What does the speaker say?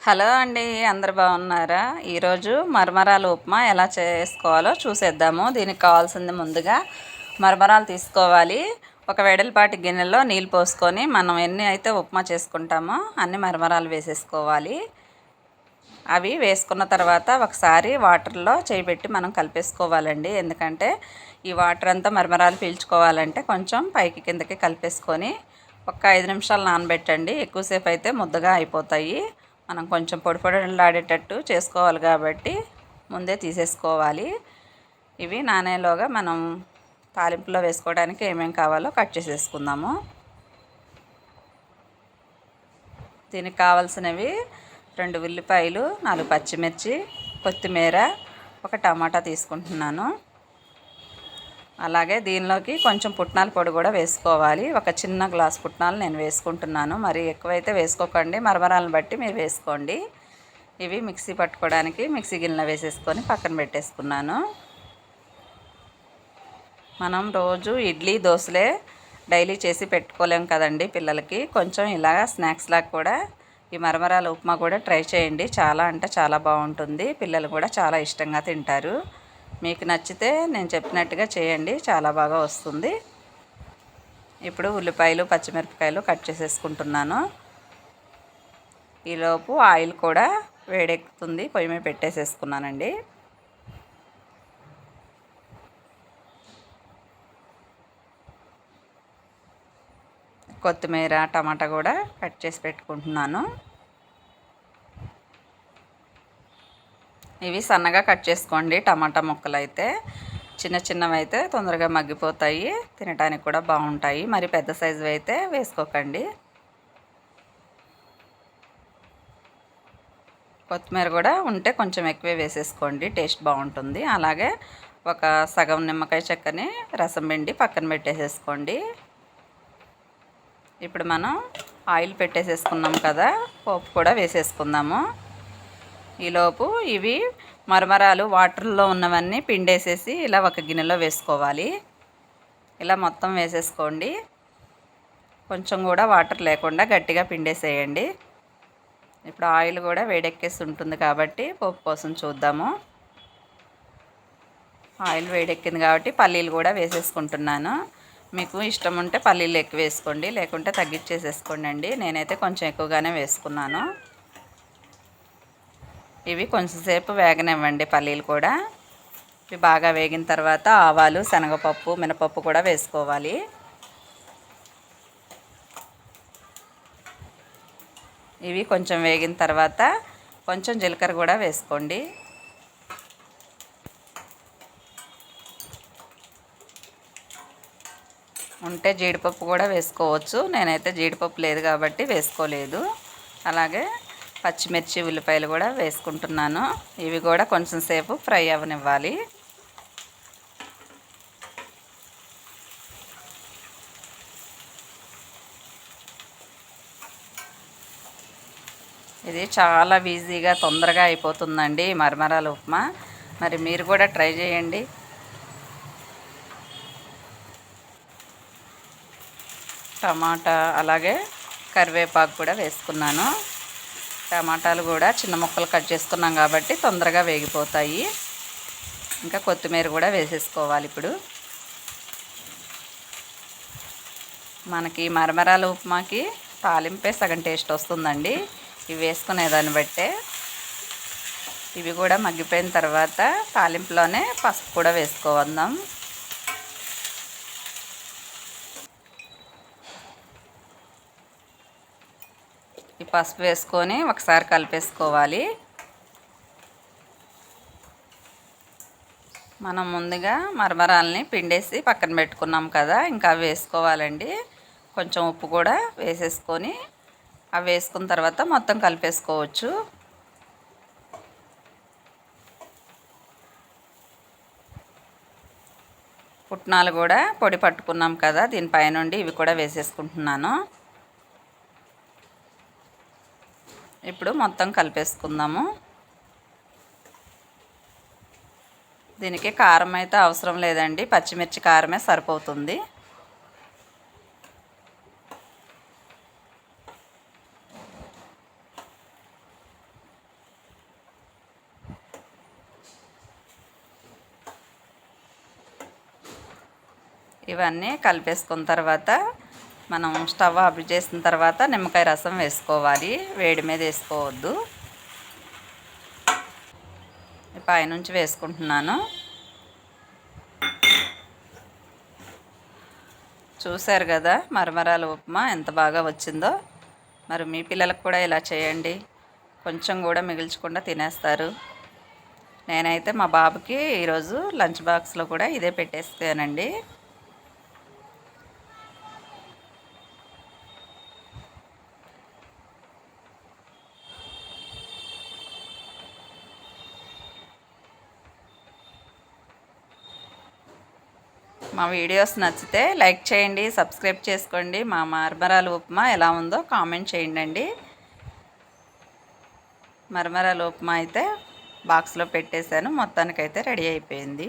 Hello అండి, అందరు బాగున్నారా? ఈరోజు మరమరాలు ఉప్మా ఎలా చేసుకోవాలో చూసేద్దాము. దీనికి కావాల్సింది ముందుగా మరమరాలు తీసుకోవాలి. ఒక వెడల్పాటి గిన్నెలో నీళ్ళు పోసుకొని మనం ఎన్ని అయితే ఉప్మా చేసుకుంటామో అన్ని మరమరాలు వేసేసుకోవాలి. అవి వేసుకున్న తర్వాత ఒకసారి వాటర్లో చేయిబెట్టి మనం కలిపేసుకోవాలండి. ఎందుకంటే ఈ వాటర్ అంతా మరమరాలు పీల్చుకోవాలంటే కొంచెం పైకి కిందకి కలిపేసుకొని ఒక 5 నిమిషాలు నానబెట్టండి. ఎక్కువసేపు అయితే ముద్దగా అయిపోతాయి. మనం కొంచెం పొడి పొడిలాడేటట్టు చేసుకోవాలి కాబట్టి ముందే తీసేసుకోవాలి. ఇవి నానేలోగా మనం తాలింపులో వేసుకోవడానికి ఏమేమి కావాలో కట్ చేసేసుకుందాము. దీనికి కావాల్సినవి 2 ఉల్లిపాయలు, 4 పచ్చిమిర్చి, కొత్తిమీర, ఒక టమాటా తీసుకుంటున్నాను. అలాగే దీనిలోకి కొంచెం పుట్నాల పొడి కూడా వేసుకోవాలి. ఒక చిన్న గ్లాస్ పుట్నాలు నేను వేసుకుంటున్నాను. మరి ఎక్కువైతే వేసుకోకండి, మరమరాలను బట్టి మీరు వేసుకోండి. ఇవి మిక్సీ పట్టుకోవడానికి మిక్సీ గిన్నెలో వేసేసుకొని పక్కన పెట్టేసుకున్నాను. మనం రోజు ఇడ్లీ దోశలే డైలీ చేసి పెట్టుకోలేం కదండి పిల్లలకి. కొంచెం ఇలాగా స్నాక్స్ లాగా కూడా ఈ మరమరాల ఉప్మా కూడా ట్రై చేయండి. చాలా అంటే చాలా బాగుంటుంది. పిల్లలు కూడా చాలా ఇష్టంగా తింటారు. మీకు నచ్చితే నేను చెప్పినట్టుగా చేయండి, చాలా బాగా వస్తుంది. ఇప్పుడు ఉల్లిపాయలు, పచ్చిమిరపకాయలు కట్ చేసేసుకుంటున్నాను. ఈలోపు ఆయిల్ కూడా వేడెక్కుతుంది. పొయ్యి మీద పెట్టేసేసుకున్నానండి. కొత్తిమీర, టమాటా కూడా కట్ చేసి పెట్టుకుంటున్నాను. ఇవి సన్నగా కట్ చేసుకోండి. టమాటా ముక్కలు అయితే చిన్న చిన్నవి అయితే తొందరగా మగ్గిపోతాయి, తినడానికి కూడా బాగుంటాయి. మరి పెద్ద సైజు అయితే వేసుకోకండి. కొత్తిమీర కూడా ఉంటే కొంచెం ఎక్కువే వేసేసుకోండి, టేస్ట్ బాగుంటుంది. అలాగే ఒక సగం నిమ్మకాయ చెక్కని రసం పిండి పక్కన పెట్టేసేసుకోండి. ఇప్పుడు మనం ఆయిల్ పెట్టేసేసుకున్నాం కదా, పోపు కూడా వేసేసుకుందాము. ఈలోపు ఇవి మరమరాలు వాటర్లో ఉన్నవన్నీ పిండేసేసి ఇలా ఒక గిన్నెలో వేసుకోవాలి. ఇలా మొత్తం వేసేసుకోండి. కొంచెం కూడా వాటర్ లేకుండా గట్టిగా పిండేసేయండి. ఇప్పుడు ఆయిల్ కూడా వేడెక్కేసి ఉంటుంది కాబట్టి పోపు కోసం చూద్దాము. ఆయిల్ వేడెక్కింది కాబట్టి పల్లీలు కూడా వేసేసుకుంటున్నాను. మీకు ఇష్టం ఉంటే పల్లీలు ఎక్కువ వేసుకోండి, లేకుంటే తగ్గించేసేసుకోండి అండి. నేనైతే కొంచెం ఎక్కువగానే వేసుకున్నాను. ఇవి కొంచెంసేపు వేగనివ్వండి. పల్లీలు కూడా ఇవి బాగా వేగిన తర్వాత ఆవాలు, శనగపప్పు, మినపప్పు కూడా వేసుకోవాలి. ఇవి కొంచెం వేగిన తర్వాత కొంచెం జీలకర్ర కూడా వేసుకోండి. ఉంటే జీడిపప్పు కూడా వేసుకోవచ్చు. నేనైతే జీడిపప్పు లేదు కాబట్టి వేసుకోలేదు. అలాగే పచ్చిమిర్చి, ఉల్లిపాయలు కూడా వేసుకుంటున్నాను. ఇవి కూడా కొంచెం సేపు ఫ్రై అవ్వనివ్వాలి. ఇది చాలా ఈజీగా తొందరగా అయిపోతుందండి మరమరాల ఉప్మా. మరి మీరు కూడా ట్రై చేయండి. టమాటా అలాగే కరివేపాకు కూడా వేసుకున్నాను. టమాటాలు కూడా చిన్న ముక్కలు కట్ చేసుకున్నాం కాబట్టి తొందరగా వేగిపోతాయి. ఇంకా కొత్తిమీర కూడా వేసేసుకోవాలి. ఇప్పుడు మనకి మరమరాల ఉప్మాకి తాలింపే సగం టేస్ట్ వస్తుందండి, ఇవి వేసుకునే దాన్ని బట్టే. ఇవి కూడా మగ్గిపోయిన తర్వాత తాలింపులోనే పసుపు కూడా వేసుకోవద్దాం. ఈ పసుపు వేసుకొని ఒకసారి కలిపేసుకోవాలి. మనం ముందుగా మరమరాలని పిండేసి పక్కన పెట్టుకున్నాం కదా, ఇంకా అవి వేసుకోవాలండి. కొంచెం ఉప్పు కూడా వేసేసుకొని అవి వేసుకున్న తర్వాత మొత్తం కలిపేసుకోవచ్చు. పుట్నాలు కూడా పొడి పట్టుకున్నాం కదా, దీనిపైనుండి ఇవి కూడా వేసేసుకుంటున్నాను. ఇప్పుడు మొత్తం కలిపేసుకుందాము. దీనికి కారం అయితే అవసరం లేదండి, పచ్చిమిర్చి కారమే సరిపోతుంది. ఇవన్నీ కలిపేసుకున్న తర్వాత మనం స్టవ్ ఆఫ్ చేసిన తర్వాత నిమ్మకాయ రసం వేసుకోవాలి. వేడి మీద వేసుకోవద్దు. పైనుంచి వేసుకుంటున్నాను. చూశారు కదా మరమరాల ఉప్మా ఎంత బాగా వచ్చిందో. మరి మీ పిల్లలకు కూడా ఇలా చేయండి, కొంచెం కూడా మిగిల్చకుండా తినేస్తారు. నేనైతే మా బాబుకి ఈరోజు లంచ్ బాక్స్లో కూడా ఇదే పెట్టేస్తానండి. మా వీడియోస్ నచ్చితే లైక్ చేయండి, సబ్స్క్రైబ్ చేసుకోండి. మా మరమరాల ఉప్మా ఎలా ఉందో కామెంట్ చేయండి. మరమరాల ఉప్మా అయితే బాక్స్లో పెట్టేశాను. మొత్తానికైతే రెడీ అయిపోయింది.